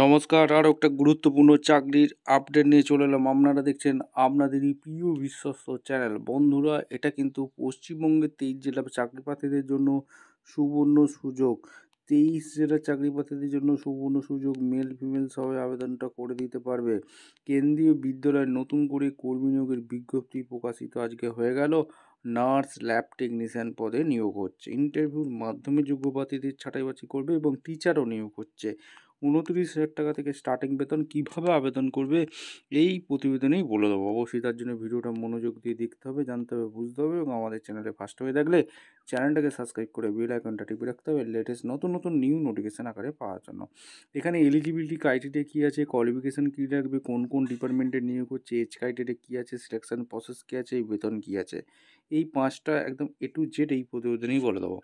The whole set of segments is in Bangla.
নমস্কার, আরও একটা গুরুত্বপূর্ণ চাকরির আপডেট নিয়ে চলে এলাম। আপনারা দেখছেন আপনাদেরই প্রিয় বিশ্বস্ত চ্যানেল। বন্ধুরা, এটা কিন্তু পশ্চিমবঙ্গের 23 জেলা চাকরি প্রার্থীদের জন্য সুবর্ণ সুযোগ। 23 জেলার চাকরি প্রার্থীদের জন্য সুবর্ণ সুযোগ, মেল ফিমেল সবাই আবেদনটা করে দিতে পারবে। কেন্দ্রীয় বিদ্যালয়ে নতুন করে কর্মী নিয়োগের বিজ্ঞপ্তি প্রকাশিত আজকে হয়ে গেল। নার্স, ল্যাব টেকনিশিয়ান পদে নিয়োগ হচ্ছে। ইন্টারভিউর মাধ্যমে যোগ্য প্রার্থীদের ছাঁটাই বাছাই করবে এবং টিচারও নিয়োগ হচ্ছে। 29,000 টাকা থেকে স্টার্টিং বেতন। কীভাবে আবেদন করবে এই প্রতিবেদনেই বলে দেবো। অবশ্যই তার জন্য ভিডিওটা মনোযোগ দিয়ে দেখতে হবে, জানতে হবে, বুঝতে হবে এবং আমাদের চ্যানেলে ফার্স্ট হয়ে থাকলে চ্যানেলটাকে সাবস্ক্রাইব করে বেল আইকনটা টিপে রাখতে হবে লেটেস্ট নতুন নতুন নিউ নোটিফিকেশান আকারে পাওয়ার জন্য। এখানে এলিজিবিলিটি ক্রাইটেরিয়া কী আছে, কোয়ালিফিকেশান কী রাখবে, কোন কোন ডিপার্টমেন্টে নিয়োগ হচ্ছে, এজ ক্রাইটেরিয়া কী আছে, সিলেকশন প্রসেস কী আছে, এই বেতন কী আছে, এই 5টা একদম এ টু জেড এই প্রতিবেদনেই বলে দেবো।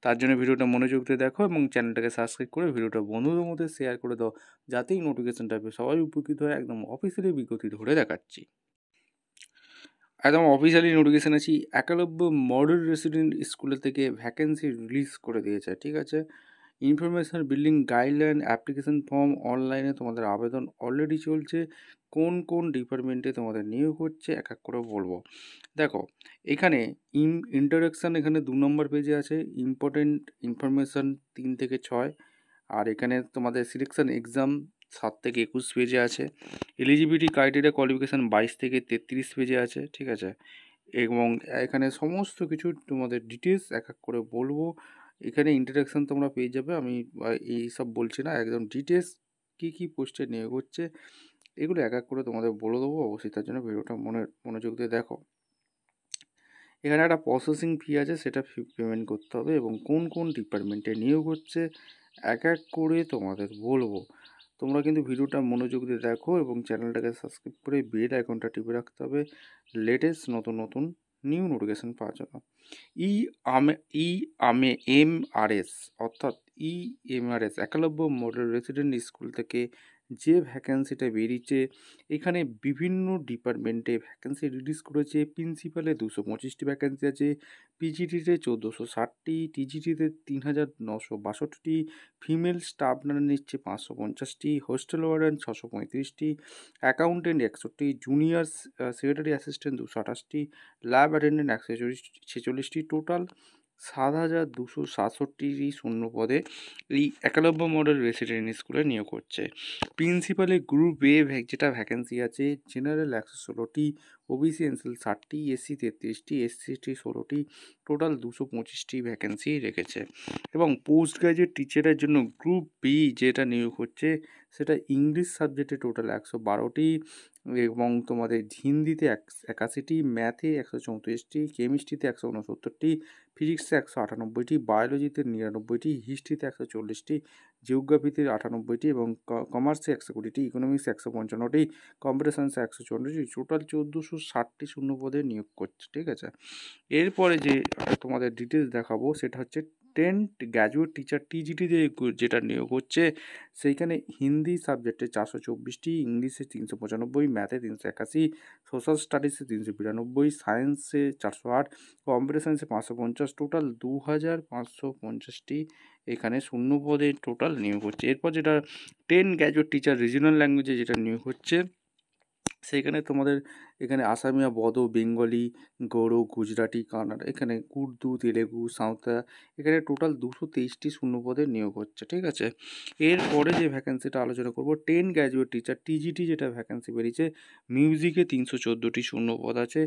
তার জন্য ভিডিওটা মনোযোগ দিয়ে দেখো এবং চ্যানেলটাকে সাবস্ক্রাইব করে ভিডিওটা বন্ধুদের মধ্যে শেয়ার করে দাও, যাতেই নোটিফিকেশানটা পেয়ে সবাই উপকৃত হয়। একদম অফিসিয়ালি বিজ্ঞপ্তি ধরে দেখাচ্ছি। একদম অফিসিয়ালি নোটিফিকেশান আছি। একলব্য মডেল রেসিডেন্ট স্কুলের থেকে ভ্যাকেন্সি রিলিজ করে দিয়েছে, ঠিক আছে। Information building guideline application form অনলাইনে তোমাদের আবেদন অলরেডি চলছে। কোন কোন ডিপার্টমেন্টে তোমাদের নিয়োগ হচ্ছে এক এক করে বলবো। দেখো, এখানে ইন্ট্রোডাকশান এখানে 2 নম্বর পেজে আছে। ইম্পর্টেন্ট ইনফরমেশান 3 থেকে 6। আর এখানে তোমাদের সিলেকশন এক্সাম 7 থেকে 21 পেজে আছে। এলিজিবিলিটি ক্রাইটেরিয়া কোয়ালিফিকেশান 22 থেকে 33 পেজে আছে, ঠিক আছে। এবং এখানে সমস্ত কিছু তোমাদের ডিটেলস এক এক করে বলবো। এখানে ইন্ট্রোডাকশান তোমরা পেয়ে যাবে। আমি এই সব বলছি না, একদম ডিটেলস কী কী পোস্টে নিয়োগ হচ্ছে এগুলো এক এক করে তোমাদের বলে দেবো। অবশ্যই তার জন্য ভিডিওটা মনোযোগ দিয়ে দেখো। এখানে একটা প্রসেসিং ফি আছে, সেটা পেমেন্ট করতে হবে এবং কোন কোন ডিপার্টমেন্টে নিয়োগ হচ্ছে এক এক করে তোমাদের বলবো। তোমরা কিন্তু ভিডিওটা মনোযোগ দিয়ে দেখো এবং চ্যানেলটাকে সাবস্ক্রাইব করে বেল আইকনটা টিপে রাখতে হবে লেটেস্ট নতুন নতুন নিউ নোটিফিকেশান পাওয়ার জন্য। এমআরএস অর্থাৎ EMRS Eklavya model resident school থেকে যে ভ্যাকেন্সিটা বেরিয়েছে, এখানে বিভিন্ন ডিপার্টমেন্টে ভ্যাকেন্সি রিলিজ করেছে। প্রিন্সিপালে 225টি ভ্যাকেন্সি আছে, পিজিটিতে 1460টি, টিজিটিতে 3962টি, ফিমেল স্টাফ নার্স নিচ্ছে 550টি, হোস্টেল ওয়ার্ডেন 635টি, অ্যাকাউন্টেন্ট 61টি, জুনিয়র সেক্রেটারি অ্যাসিস্ট্যান্ট 228টি, ল্যাব অ্যাটেন্ডেন্ট 146টি, টোটাল 7,267টি শূন্য পদে এই একলব্য মডেল রেসিডেন্ট স্কুলে নিয়োগ হচ্ছে। প্রিন্সিপালে গ্রুপ এ যেটা ভ্যাকেন্সি আছে, জেনারেল 116টি, ওবিসি এনসিএল 60টি, এসসি 33টি, এসসি এসটি 16টি, টোটাল 225টি ভ্যাকেন্সি রেখেছে। এবং পোস্ট গ্রাজুয়েট টিচারের জন্য গ্রুপ বি যেটা নিয়োগ হচ্ছে, সেটা ইংলিশ সাবজেক্টে টোটাল 112টি এবং তোমাদের হিন্দিতে 81টি, ম্যাথে 134টি, কেমিস্ট্রিতে 169টি, ফিজিক্সে 198টি, বায়োলজিতে 99টি, হিস্ট্রিতে 140টি, জিওগ্রাফিতে 98টি এবং কমার্সে 120টি, ইকোনমিক্সে 155টি, কম্পিউটার সায়েন্সে 154টি, টোটাল 1460টি শূন্য পদে নিয়োগ করছে, ঠিক আছে। এরপরে যে তোমাদের ডিটেলস দেখাবো সেটা হচ্ছে 10th গ্র্যাজুয়েট টিচার টিজিটিতে যেটা নিয়োগ হচ্ছে, সেইখানে হিন্দি সাবজেক্টে 424টি, ইংলিশে 395, ম্যাথে 381, সোশ্যাল স্টাডিজে 392, সায়েন্সে 408, কম্পিউটার সায়েন্সে 550, টোটাল 2550টি এখানে শূন্য পদে টোটাল নিয়োগ হচ্ছে। এরপর যেটা 10 গ্র্যাজুয়েট টিচার রিজনাল ল্যাঙ্গুয়েজে যেটা নিয়োগ হচ্ছে, সেইখানে তোমাদের এখানে আসামিয়া, বদো, বেঙ্গলি, গৌড়, গুজরাটি, কান্নাড়া, এখানে উর্দু, তেলেগু, সাঁওতা, এখানে টোটাল 223টি শূন্য পদে নিয়োগ হচ্ছে, ঠিক আছে। এরপরে যে ভ্যাকেন্সিটা আলোচনা করব, 10 গ্র্যাজুয়েট টিচার টিজিটি যেটা ভ্যাকেন্সি বেরিয়েছে, মিউজিকে 314টি শূন্য পদ আছে,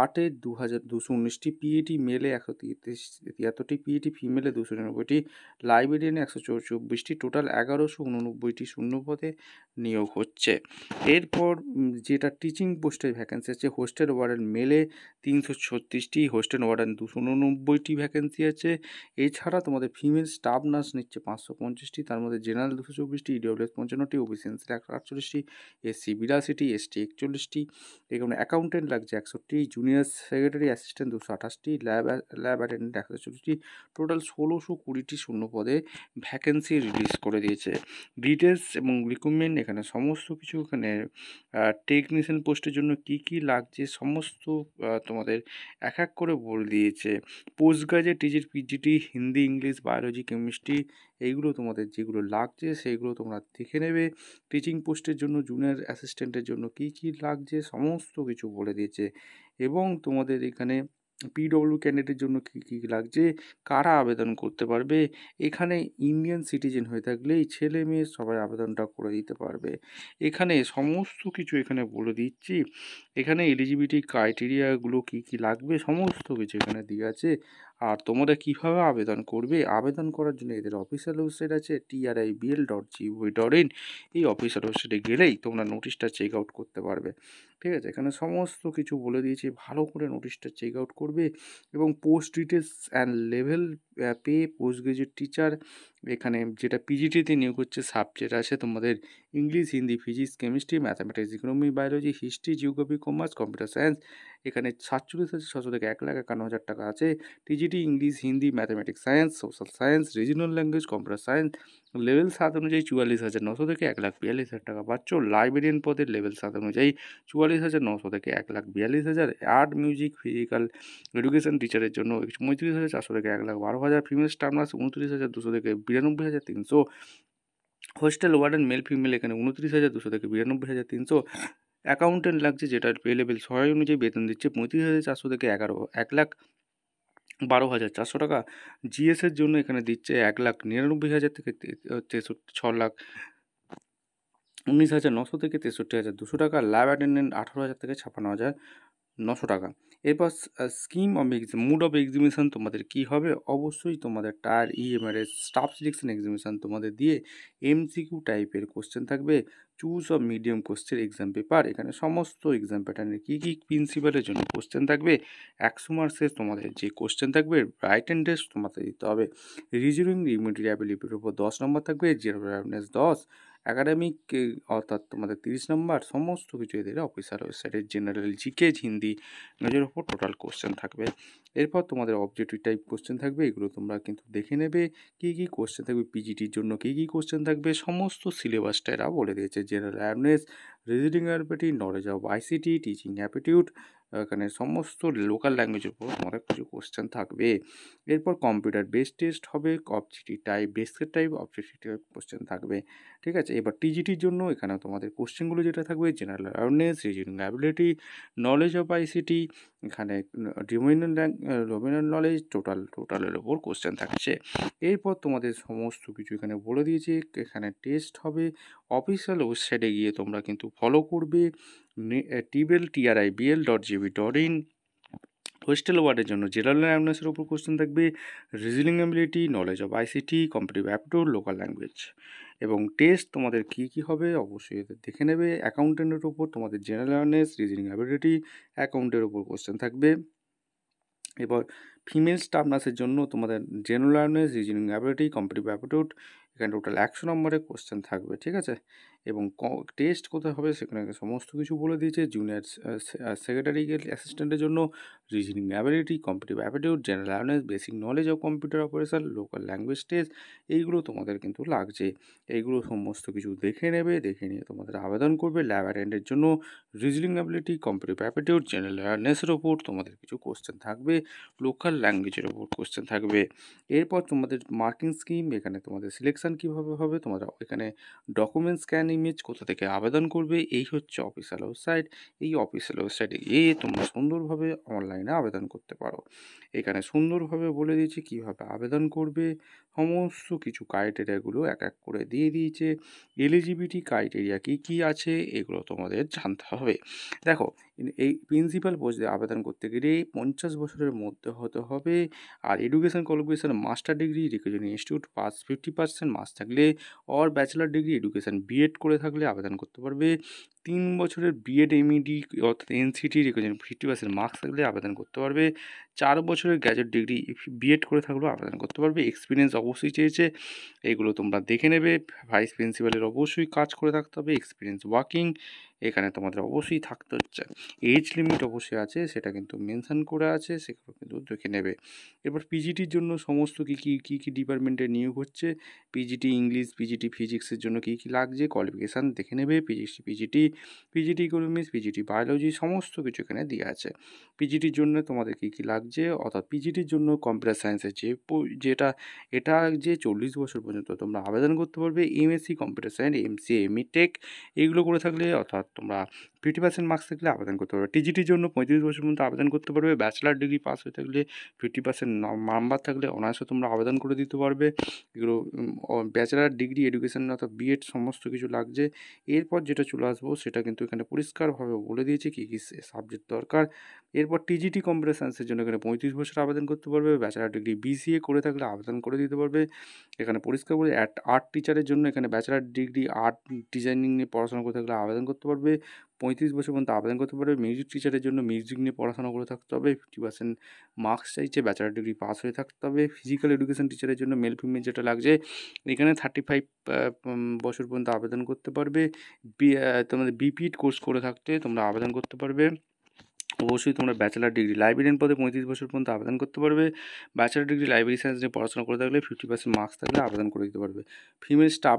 আর্টে 219টি, পিএটি মেলে 173টি, পিএটি ফিমেলে 299টি, লাইব্রেরিয়ানে 124টি, টোটাল 1189টি শূন্য পদে নিয়োগ হচ্ছে। এরপর যেটা টিচিং পোস্টের ভ্যাকেন্সি আছে, হোস্টেল ওয়ার্ডেন মেলে 336টি, হোস্টেল ওয়ার্ডেন 289টি ভ্যাকেন্সি আছে। এছাড়া তোমাদের ফিমেল স্টাফ নার্স নিচ্ছে 550টি, তার মধ্যে জেনারেল 224টি, ইডব্লিউএস 55টি, ওবিসি এনসিএল 148টি, এসসি 82টি, এসটি 41টি, এখানে অ্যাকাউন্টেন্ট লাগছে 61টি, জুনিয়র সেক্রেটারি অ্যাসিস্ট্যান্ট 228টি, ল্যাব অ্যাটেন্ডেন্ট 140টি, টোটাল 1620টি শূন্য পদে ভ্যাকেন্সি রিলিজ করে দিয়েছে। ডিটেলস এবং রিক্রুটমেন্ট এখানে সমস্ত কিছু, এখানে টেকনিশিয়ান পোস্টের জন্য কী লাগছে সমস্ত তোমাদের এক করে বলে দিয়েছে। Post graduate teacher PGT Hindi, English, biology, chemistry এইগুলো তোমাদের যেগুলো লাগছে সেইগুলো তোমরা দেখে নেবে। টিচিং পোস্টের জন্য জুনিয়র অ্যাসিস্ট্যান্টের জন্য কী লাগছে সমস্ত কিছু বলে দিয়েছে। এবং তোমাদের এখানে পিডব্লিউ ক্যান্ডিডেটের জন্য কী লাগছে, কারা আবেদন করতে পারবে। এখানে ইন্ডিয়ান সিটিজেন হয়ে থাকলেই ছেলে মেয়ে সবাই আবেদনটা করে দিতে পারবে। এখানে সমস্ত কিছু এখানে বলে দিচ্ছি। এখানে এলিজিবিলিটি ক্রাইটেরিয়াগুলো কী লাগবে সমস্ত কিছু এখানে দিয়ে আছে। আর তোমরা কীভাবে আবেদন করবে, আবেদন করার জন্য এদের অফিসিয়াল ওয়েবসাইট আছে tribl.gov.in। এই অফিসিয়াল ওয়েবসাইটে গেলেই তোমরা নোটিশটা চেক আউট করতে পারবে। ঠিক আছে, এখানে সমস্ত কিছু বলে দিয়েছি, ভালো করে নোটিশটা চেক আউট করবে। এবং post details and level pay post graduate teacher এখানে যেটা পিজিটিতে নিয়োগ হচ্ছে সাবজেক্ট আছে তোমাদের English, Hindi, physics, chemistry, mathematics, economy, biology, history, geography, commerce, computer science. এখানে 47,600 থেকে 1,51,000 টাকা আছে। TGT English, Hindi, mathematics, science, social science, regional language, computer science level 7 অনুযায়ী 44,900 থেকে 1,42,000 টাকা পাচ্ছ। লাইব্রেরিয়ান পদের লেভেল 7 অনুযায়ী 44,900 থেকে 1,42,000। আর্ট, মিউজিক, ফিজিক্যাল এডুকেশন টিচারের জন্য 35,400 থেকে 1,12,000। ফিমেল স্টাফ নার্স 29,200 থেকে 92,300। হোস্টেল ওয়ার্ডেন মেল ফিমেল এখানে 29,200 থেকে 92,300। অ্যাকাউন্টেন্ট লাগছে যেটা পে লেভেল 6 অনুযায়ী বেতন দিচ্ছে 35,400 থেকে 1,12,400 টাকা। জিএসের জন্য এখানে দিচ্ছে 1,99,000 থেকে 6,19,900 থেকে 63,200 টাকা। ল্যাব অ্যাটেন্ডেন্ট 18,000 থেকে 56,900 টাকা। এরপর scheme of mode of exhibition তোমাদের কী হবে, অবশ্যই তোমাদের tier EMRS staff selection exhibition তোমাদের দিয়ে এমসিকিউ টাইপের কোশ্চেন থাকবে। Choose of medium question exam paper এখানে সমস্ত এক্সাম প্যাটার্নের কী প্রিন্সিপালের জন্য কোশ্চেন থাকবে। 100 মার্কসের তোমাদের যে কোশ্চেন থাকবে রাইট অ্যান্ড টেস্ট তোমাদের দিতে হবে। রিজনিং ইমিডিয়েট অ্যাবিলিটির উপর 10 নম্বর থাকবে, জেনারেল অ্যাওয়ারনেস 10, একাডেমিক অর্থাৎ তোমাদের 30 নম্বর। সমস্ত কিছু এদের অফিসার ওয়েবসাইটে জেনারেল জিকে হিন্দি মেজর ওপর টোটাল কোশ্চেন থাকবে। এরপর তোমাদের অবজেক্টিভ টাইপ কোশ্চেন থাকবে, এগুলো তোমরা কিন্তু দেখে নেবে কী কোশ্চেন থাকবে। পিজিটির জন্য কী কোশ্চেন থাকবে সমস্ত সিলেবাসটা এরা বলে দিয়েছে। General awareness, reasoning ability, knowledge of ICT, teaching aptitude, এখানে সমস্ত লোকাল ল্যাঙ্গুয়েজের উপর তোমাদের কিছু কোশ্চেন থাকবে। এরপর কম্পিউটার বেসড টেস্ট হবে, objective type, basic type, objective type question থাকবে। ঠিক আছে, এবার টিজিটির জন্য এখানে তোমাদের কোশ্চেনগুলো যেটা থাকবে general awareness, reasoning ability, knowledge of ICT, এখানে ডোমিনাল নলেজ, টোটালের ওপর কোশ্চেন থাকছে। এরপর তোমাদের সমস্ত কিছু এখানে বলে দিয়েছে। এখানে টেস্ট হবে, অফিসিয়াল ওয়েবসাইটে গিয়ে তোমরা কিন্তু ফলো করবে tribl.gov.in। হোস্টেল ওয়ার্ডের জন্য জেনারেল অ্যাওয়ারনেসের উপর কোশ্চেন থাকবে, reasoning ability, knowledge of ICT, competitive aptitude, local language. এবং টেস্ট তোমাদের কী হবে অবশ্যই এদের দেখে নেবে। অ্যাকাউন্টেন্টের উপর তোমাদের জেনারেল অ্যাওয়ারনেস, রিজনিং অ্যাবিলিটি, অ্যাকাউন্টের উপর কোশ্চেন থাকবে। এবার ফিমেল স্টাফ নার্সের জন্য তোমাদের general awareness, reasoning ability, competitive aptitude, এখানে টোটাল 100 নম্বরের কোশ্চেন থাকবে। ঠিক আছে, এবং টেস্ট কোথায় হবে সেখানে সমস্ত কিছু বলে দিয়েছে। জুনিয়র সেক্রেটারি অ্যাসিস্ট্যান্টের জন্য reasoning ability, competitive aptitude, general awareness, basic knowledge of computer operation, local language test, এইগুলো তোমাদের কিন্তু লাগছে। এইগুলো সমস্ত কিছু দেখে নেবে, দেখে নিয়ে তোমাদের আবেদন করবে। ল্যাব অ্যাটেন্ডেন্টের জন্য reasoning ability, competitive aptitude, general অ্যাওয়ারনেসের ওপর তোমাদের কিছু কোশ্চেন থাকবে, লোকাল ল্যাঙ্গুয়েজের ওপর কোশ্চেন থাকবে। এরপর তোমাদের মার্কিং স্কিম, এখানে তোমাদের সিলেকশন কীভাবে হবে, তোমরা এখানে ডকুমেন্ট স্ক্যান ইমেজ কোথা থেকে আবেদন করবে, এই হচ্ছে অফিসিয়াল ওয়েবসাইট। এই অফিসিয়াল ওয়েবসাইটে গিয়ে তোমরা সুন্দরভাবে অনলাইনে আবেদন করতে পারো। এখানে সুন্দরভাবে বলে দিয়েছি কীভাবে আবেদন করবে, সমস্ত কিছু ক্রাইটেরিয়াগুলো এক করে দিয়ে দিয়েছে। এলিজিবিলিটি ক্রাইটেরিয়া কী আছে এগুলো তোমাদের জানতে হবে। দেখো, এই প্রিন্সিপাল পোস্টে আবেদন করতে গেলে 50 বছরের মধ্যে হতে হবে। আর education qualification master degree, recognized institute pass 50% marks থাকলে, or bachelor degree education BEd করে থাকলে আবেদন করতে পারবে। 3 বছরের বিএড এমইডি অর্থাৎ এনসিটি রিকগনিজড 50% মার্কস থাকলে আবেদন করতে পারবে। 4 বছরের গ্র্যাজুয়েট ডিগ্রি বিএড করে থাকলেও আবেদন করতে পারবে। এক্সপিরিয়েন্স অবশ্যই চেয়েছে, এইগুলো তোমরা দেখে নেবে। ভাইস প্রিন্সিপালের অবশ্যই কাজ করে থাকতে হবে, এক্সপিরিয়েন্স ওয়ার্কিং। এখানে তোমাদের অবশ্যই থাকতে হচ্ছে। এজ লিমিট অবশ্যই আছে, সেটা কিন্তু মেনশন করে আছে, সেগুলো কিন্তু দেখে নেবে। এবার পিজিটির জন্য সমস্ত কী ডিপার্টমেন্টে নিয়োগ হচ্ছে, পিজিটি ইংলিশ, পিজিটি ফিজিক্সের জন্য কী লাগছে কোয়ালিফিকেশান দেখে নেবে। পিজিটি ইকোনমিক্স, পিজিটি বায়োলজি সমস্ত কিছু এখানে দেওয়া আছে। পিজিটির জন্য তোমাদের কী লাগছে, অর্থাৎ পিজিটির জন্য কম্পিউটার সায়েন্সের এটা যে 40 বছর পর্যন্ত তোমরা আবেদন করতে পারবে। MSc computer science, MCA, ME tech এইগুলো করে থাকলে, অর্থাৎ তোমরা 50% মার্কস থাকলে আবেদন করতে পারবে। টিজিটির জন্য 35 বছর পর্যন্ত আবেদন করতে পারবে। ব্যাচেলার ডিগ্রি পাস হয়ে থাকলে 50% নাম্বার থাকলে অনায়াসে তোমরা আবেদন করে দিতে পারবে। এগুলো ব্যাচেলার ডিগ্রি এডুকেশন অর্থাৎ বিএড সমস্ত কিছু লাগছে। এরপর যেটা চলে আসবো সেটা কিন্তু এখানে পরিষ্কারভাবে বলে দিয়েছে কী সাবজেক্ট দরকার। এরপর টিজিটি কম্পিউটার সায়েন্সের জন্য এখানে 35 বছর আবেদন করতে পারবে। ব্যাচেলার ডিগ্রি বিসিএ করে থাকলে আবেদন করে দিতে পারবে। এখানে পরিষ্কার করে আর্ট টিচারের জন্য এখানে ব্যাচেলার ডিগ্রি আর্ট ডিজাইনিং নিয়ে পড়াশোনা করে থাকলে আবেদন করতে পারবে। 35 বছর পর্যন্ত আবেদন করতে পারবে। মিউজিক টিচারের জন্য মিউজিক নিয়ে পড়াশোনা করে থাকতে হবে। 50% মার্কস চাইছে, ব্যাচেলার ডিগ্রি পাস হয়ে থাকতে হবে। ফিজিক্যাল এডুকেশন টিচারের জন্য মেল ফিমেল যেটা লাগছে, এখানে 35 বছর পর্যন্ত আবেদন করতে পারবে। তোমাদের বিপিএড কোর্স করে থাকতে তোমরা আবেদন করতে পারবে। অবশ্যই তোমরা ব্যাচেলার ডিগ্রি লাইব্রেরিয়ান পদে 35 বছর পর্যন্ত আবেদন করতে পারবে। ব্যাচেলার ডিগ্রি লাইব্রেরি সায়েন্স নিয়ে পড়াশোনা করে থাকলে 50% মার্কস থাকলে আবেদন করে দিতে পারবে। ফিমেল স্টাফ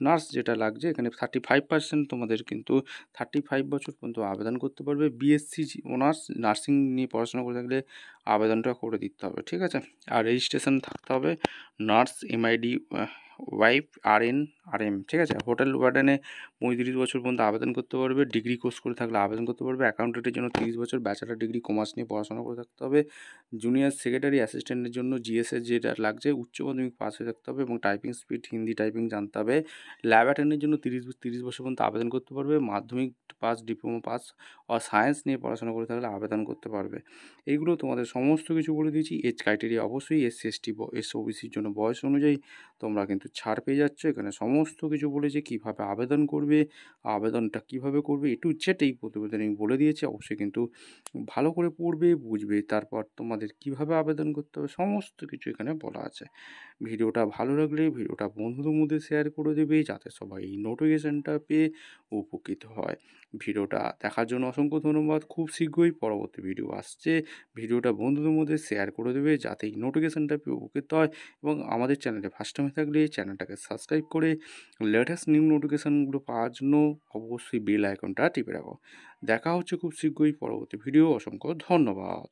নার্স যেটা লাগছে, এখানে 35% তোমাদের কিন্তু 35 বছর পর্যন্ত আবেদন করতে পারবে। বিএসসি অনার্স নার্সিং নিয়ে পড়াশোনা করে থাকলে আবেদনটা করে দিতে হবে, ঠিক আছে। আর রেজিস্ট্রেশন থাকতে হবে নার্স এমআইডি ওয়াইফ আরএম, ঠিক আছে। হোটেল ওয়ার্ডেনে 35 বছর পর্যন্ত আবেদন করতে পারবে। ডিগ্রি কোর্স করে থাকলে আবেদন করতে পারবে। অ্যাকাউন্টেন্টের জন্য 30 বছর, ব্যাচেলার ডিগ্রি কমার্স নিয়ে পড়াশোনা করে থাকতে হবে। জুনিয়র সেক্রেটারি অ্যাসিস্ট্যান্টের জন্য জিএসের যেটা লাগছে উচ্চ মাধ্যমিক পাস হয়ে থাকতে হবে এবং টাইপিং স্পিড হিন্দি টাইপিং জানতে হবে। ল্যাব অ্যাটেন্ডের জন্য 30 বছর পর্যন্ত আবেদন করতে পারবে। মাধ্যমিক পাস, ডিপ্লোমা পাস আর সায়েন্স নিয়ে পড়াশোনা করে থাকলে আবেদন করতে পারবে। এইগুলো তোমাদের সমস্ত কিছু বলে দিয়েছি। এজ ক্রাইটেরিয়া অবশ্যই এসসি এসটি ওবিসির জন্য বয়স অনুযায়ী তোমরা কিন্তু ছাড় পেয়ে যাচ্ছ। এখানে সমস্ত কিছু বলেছে কীভাবে আবেদন করবে, আবেদনটা কীভাবে করবে, টু জেড এই প্রতিবেদনে আমি বলে দিয়েছি। অবশ্যই কিন্তু ভালো করে পড়বে, বুঝবে, তারপর তোমাদের কীভাবে আবেদন করতে হবে সমস্ত কিছু এখানে বলা আছে। ভিডিওটা ভালো লাগলে ভিডিওটা বন্ধুদের মধ্যে শেয়ার করে দেবে, যাতে সবাই এই নোটিফিকেশানটা পেয়ে উপকৃত হয়। ভিডিওটা দেখার জন্য অসংখ্য ধন্যবাদ। খুব শীঘ্রই পরবর্তী ভিডিও আসছে। ভিডিওটা বন্ধুদের মধ্যে শেয়ার করে দেবে যাতে এই নোটিফিকেশানটা পেয়ে উপকৃত হয়, এবং আমাদের চ্যানেলে ফার্স্ট টাইমে থাকলে চ্যানেলটাকে সাবস্ক্রাইব করে লেটেস্ট নিউ নোটিফিকেশানগুলো পাওয়ার জন্য অবশ্যই বেল আইকনটা টিপে রাখো। দেখা হচ্ছে খুব শীঘ্রই পরবর্তী ভিডিও। অসংখ্য ধন্যবাদ।